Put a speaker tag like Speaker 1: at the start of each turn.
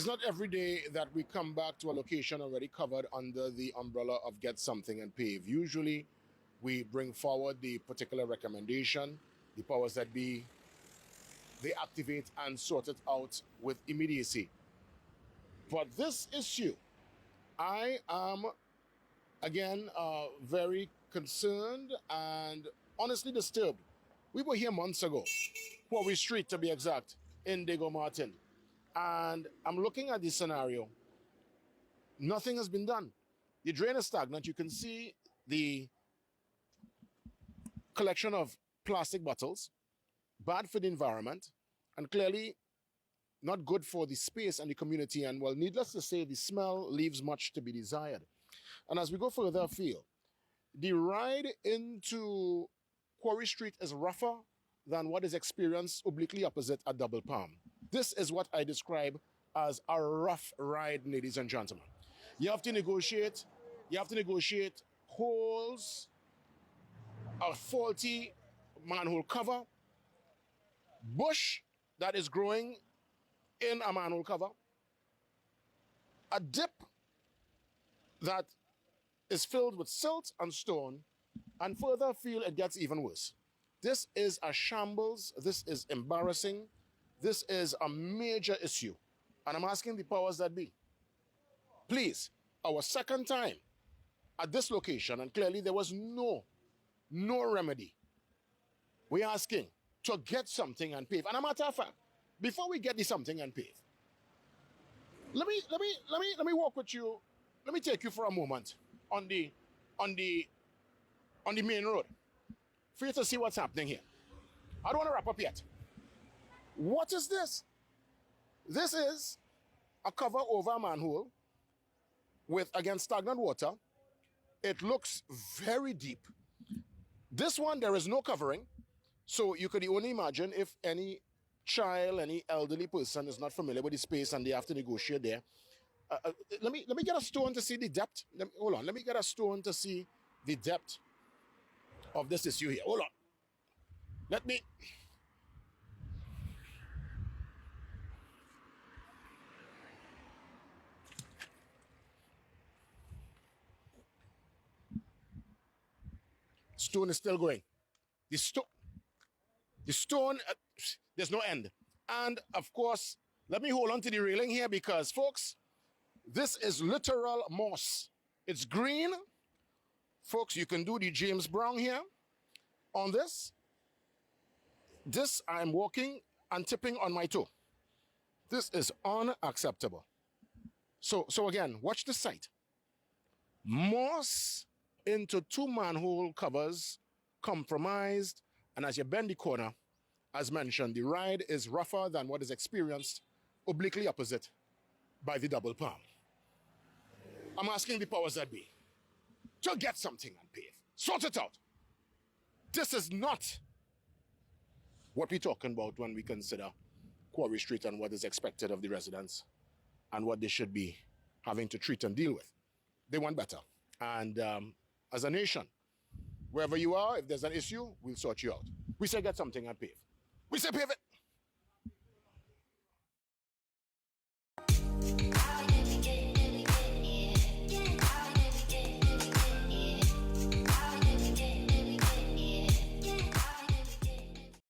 Speaker 1: not every day that we come back to a location already covered under the umbrella of get something and pave. Usually we bring forward the particular recommendation, the powers that be, they activate and sort it out with immediacy. But this issue, I am, again, very concerned and honestly disturbed. We were here months ago, Quarry Street to be exact, in Diego Martin. And I'm looking at this scenario. Nothing has been done. The drain is stagnant. You can see the collection of plastic bottles, bad for the environment, and clearly not good for the space and the community. And well, needless to say, the smell leaves much to be desired. And as we go further afield, the ride into Quarry Street is rougher than what is experienced obliquely opposite at Double Palm. This is what I describe as a rough ride, ladies and gentlemen. You have to negotiate holes, a faulty manhole cover, bush that is growing in a manhole cover, a dip that is filled with silt and stone, and further afield it gets even worse. This is a shambles. This is embarrassing. This is a major issue. And I'm asking the powers that be, please, our second time at this location, and clearly there was no remedy. We're asking to get something and pave. And a matter of fact, before we get the something and pave, let me walk with you. Let me take you for a moment on the main road for you to see what's happening here. I don't want to wrap up yet. What is this? This is a cover over a manhole with, again, stagnant water. It looks very deep. This one, there is no covering. So you could only imagine if any child, any elderly person is not familiar with the space and they have to negotiate there. Let me get a stone to see the depth. Hold on. Let me get a stone to see the depth of this issue here. Hold on. Let me. Stone is still going. The stone, there's no end. And of course, let me hold on to the railing here because, folks, this is literal moss. It's green. Folks, you can do the James Brown here on this. This, I'm walking and tipping on my toe. This is unacceptable. So again, watch the site. Moss into two manhole covers, compromised, and as you bend the corner, as mentioned, the ride is rougher than what is experienced obliquely opposite by the Double Palm. I'm asking the powers that be to get something and pave. Sort it out. This is not what we're talking about when we consider Quarry Street and what is expected of the residents and what they should be having to treat and deal with. They want better. And as a nation, wherever you are, if there's an issue, we'll sort you out. We say get something and pave. We say pave it.